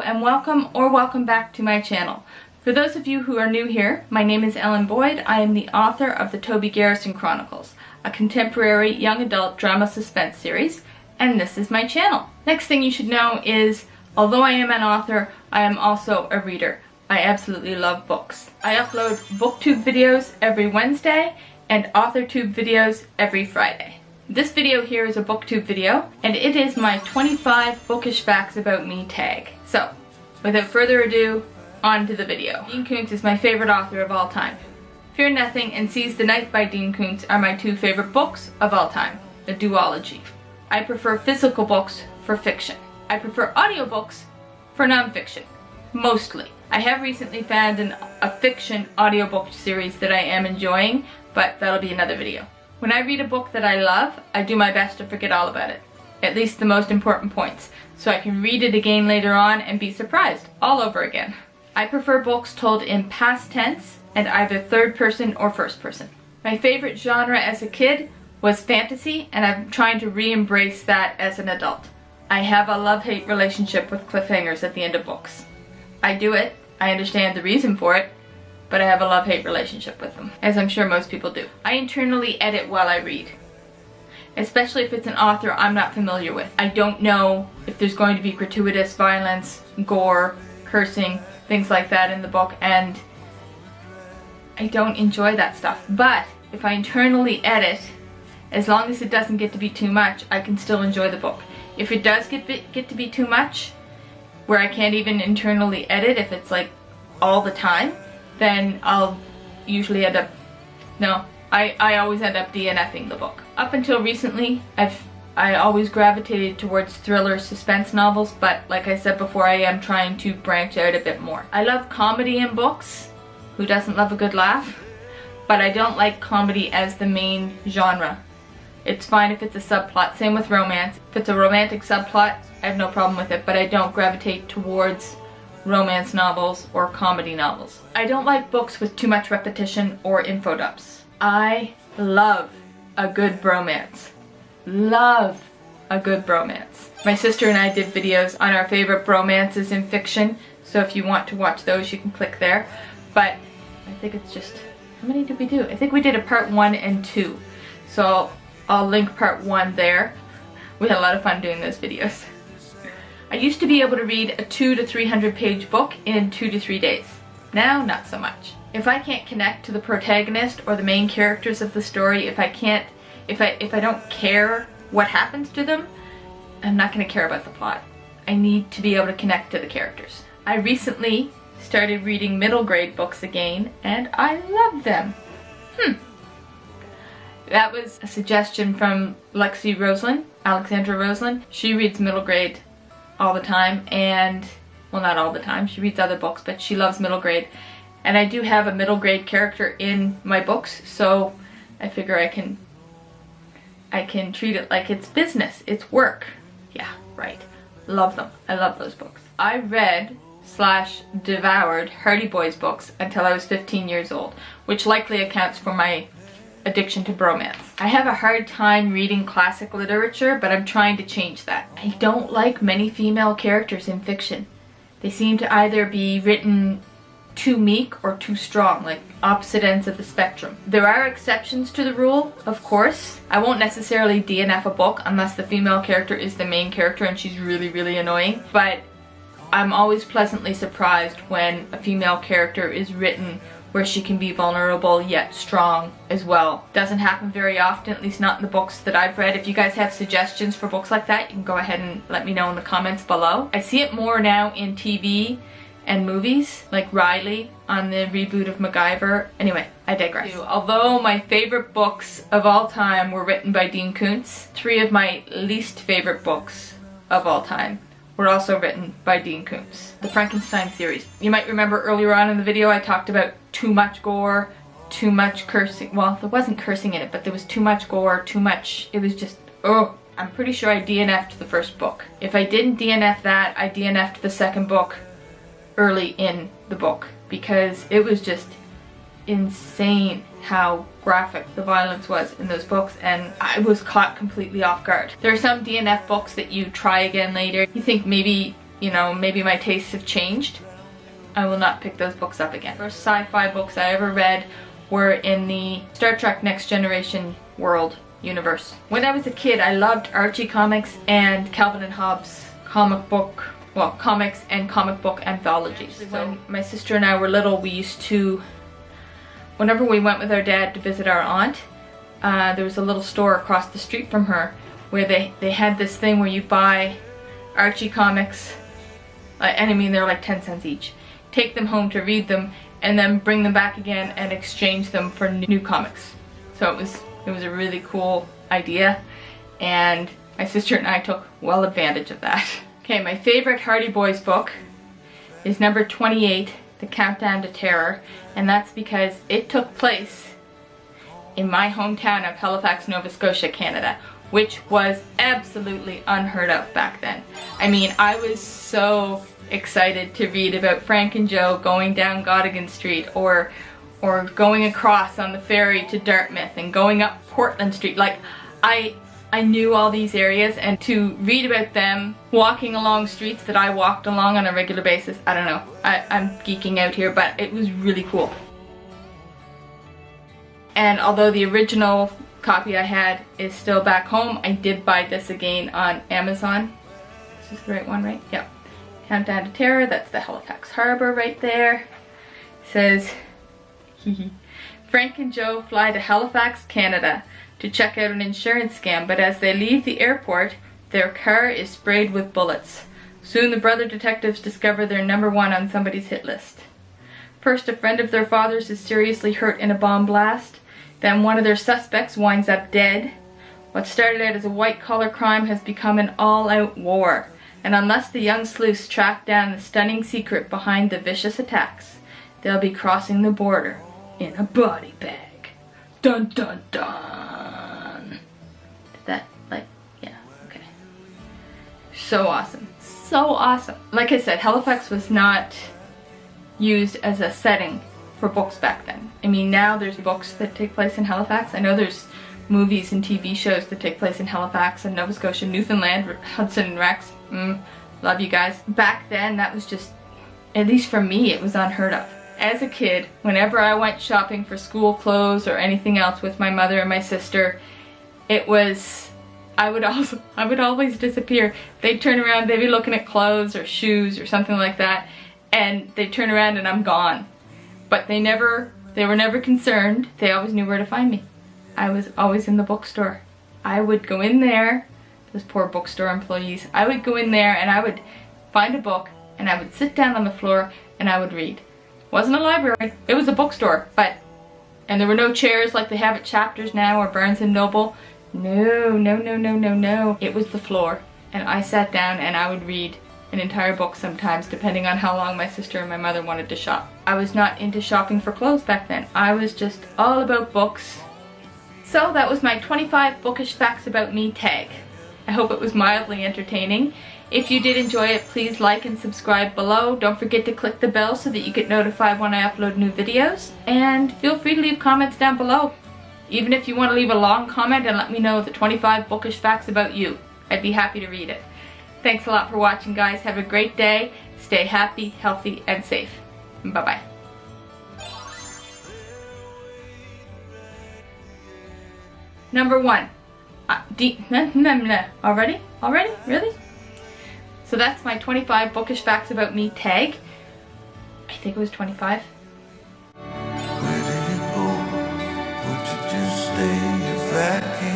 and welcome back to my channel. For those of you who are new here, my name is Ellen Boyd. I am the author of the TOBY Garrison Chronicles, a contemporary young adult drama suspense series, and this is my channel. Next thing you should know is, although I am an author, I am also a reader. I absolutely love books. I upload BookTube videos every Wednesday and AuthorTube videos every Friday. This video here is a BookTube video, and it is my 25 bookish facts about me tag. So, without further ado, on to the video. Dean Koontz is my favorite author of all time. Fear Nothing and Seize the Night by Dean Koontz are my two favorite books of all time, a duology. I prefer physical books for fiction. I prefer audiobooks for nonfiction, mostly. I have recently found a fiction audiobook series that I am enjoying, but that'll be another video. When I read a book that I love, I do my best to forget all about it, at least the most important points, so I can read it again later on and be surprised all over again. I prefer books told in past tense and either third person or first person. My favorite genre as a kid was fantasy, and I'm trying to re-embrace that as an adult. I have a love-hate relationship with cliffhangers at the end of books. I do it, I understand the reason for it, but I have a love-hate relationship with them, as I'm sure most people do. I internally edit while I read, especially if it's an author I'm not familiar with. I don't know if there's going to be gratuitous violence, gore, cursing, things like that in the book, and I don't enjoy that stuff. But if I internally edit, as long as it doesn't get to be too much, I can still enjoy the book. If it does get to be too much, where I can't even internally edit, if it's like all the time, then I'll usually end up, I always end up DNFing the book. Up until recently, I always gravitated towards thriller suspense novels, but like I said before, I am trying to branch out a bit more. I love comedy in books. Who doesn't love a good laugh? But I don't like comedy as the main genre. It's fine if it's a subplot, same with romance. If it's a romantic subplot, I have no problem with it, but I don't gravitate towards romance novels or comedy novels. I don't like books with too much repetition or info dumps. I love a good bromance. Love a good bromance. My sister and I did videos on our favorite bromances in fiction, so if you want to watch those, you can click there. But I think it's just, how many did we do? I think we did a part 1 and 2. So I'll link part 1 there. We had a lot of fun doing those videos. I used to be able to read a 200 to 300 page book in 2 to 3 days. Now, not so much. If I can't connect to the protagonist or the main characters of the story, if I don't care what happens to them, I'm not going to care about the plot. I need to be able to connect to the characters. I recently started reading middle grade books again, and I love them. That was a suggestion from Alexandra Roslin. She reads middle grade all the time, and, well, not all the time, she reads other books, but she loves middle grade. And I do have a middle grade character in my books, so I figure I can treat it like it's business, it's work. Yeah, right. Love them. I love those books. I read / devoured Hardy Boys books until I was 15 years old, which likely accounts for my addiction to bromance. I have a hard time reading classic literature, but I'm trying to change that. I don't like many female characters in fiction. They seem to either be written too meek or too strong, like opposite ends of the spectrum. There are exceptions to the rule, of course. I won't necessarily DNF a book unless the female character is the main character and she's really, really annoying, but I'm always pleasantly surprised when a female character is written where she can be vulnerable yet strong as well. Doesn't happen very often, at least not in the books that I've read. If you guys have suggestions for books like that, you can go ahead and let me know in the comments below. I see it more now in TV and movies, like Riley on the reboot of MacGyver. Anyway, I digress. Although my favorite books of all time were written by Dean Koontz, 3 of my least favorite books of all time were also written by Dean Koontz. The Frankenstein series. You might remember earlier on in the video I talked about too much gore, too much cursing. Well, there wasn't cursing in it, but there was too much gore, too much, it was just, oh. I'm pretty sure I DNF'd the first book. If I didn't DNF that, I DNF'd the second book early in the book, because it was just insane how graphic the violence was in those books, and I was caught completely off guard. There are some DNF books that you try again later. You think maybe you know, maybe my tastes have changed, I will not pick those books up again. The first sci-fi books I ever read were in the Star Trek Next Generation world universe. When I was a kid, I loved Archie comics and Calvin and Hobbes comics and comic book anthologies. When my sister and I were little, we used to, whenever we went with our dad to visit our aunt, there was a little store across the street from her where they had this thing where you buy Archie comics, and I mean they're like 10 cents each, take them home to read them, and then bring them back again and exchange them for new comics. So it was a really cool idea, and my sister and I took well advantage of that. Okay, my favorite Hardy Boys book is number 28, The Countdown to Terror, and that's because it took place in my hometown of Halifax, Nova Scotia, Canada, which was absolutely unheard of back then. I mean, I was so excited to read about Frank and Joe going down Goddigan Street, or going across on the ferry to Dartmouth and going up Portland Street. Like, I knew all these areas, and to read about them walking along streets that I walked along on a regular basis, I don't know, I'm geeking out here, but it was really cool. And although the original copy I had is still back home, I did buy this again on Amazon. This is the right one, right? Yep. Countdown to Terror, that's the Halifax Harbor right there. It says, Frank and Joe fly to Halifax, Canada to check out an insurance scam, but as they leave the airport, their car is sprayed with bullets. Soon the brother detectives discover they're number one on somebody's hit list. First, a friend of their father's is seriously hurt in a bomb blast. Then one of their suspects winds up dead. What started out as a white-collar crime has become an all-out war. And unless the young sleuths track down the stunning secret behind the vicious attacks, they'll be crossing the border in a body bag. Dun dun dun! That, like, yeah, okay. So awesome. So awesome. Like I said, Halifax was not used as a setting for books back then. I mean, now there's books that take place in Halifax. I know there's movies and TV shows that take place in Halifax and Nova Scotia, Newfoundland, Hudson and Rex. Love you guys. Back then, that was just, at least for me, it was unheard of. As a kid, whenever I went shopping for school clothes or anything else with my mother and my sister, it was, I would always disappear. They'd turn around, they'd be looking at clothes or shoes or something like that, and they'd turn around and I'm gone. But they were never concerned. They always knew where to find me. I was always in the bookstore. I would go in there, those poor bookstore employees, I would go in there and I would find a book and I would sit down on the floor and I would read. It wasn't a library, it was a bookstore, and there were no chairs like they have at Chapters now or Barnes & Noble. No. It was the floor, and I sat down and I would read an entire book sometimes, depending on how long my sister and my mother wanted to shop. I was not into shopping for clothes back then. I was just all about books. So that was my 25 bookish facts about me tag. I hope it was mildly entertaining. If you did enjoy it, please like and subscribe below. Don't forget to click the bell so that you get notified when I upload new videos. And feel free to leave comments down below. Even if you want to leave a long comment and let me know the 25 bookish facts about you. I'd be happy to read it. Thanks a lot for watching, guys. Have a great day. Stay happy, healthy, and safe. Bye-bye. Number 1. Already? Really? So that's my 25 bookish facts about me tag. I think it was 25. Where did it go? Would you just stay if I came?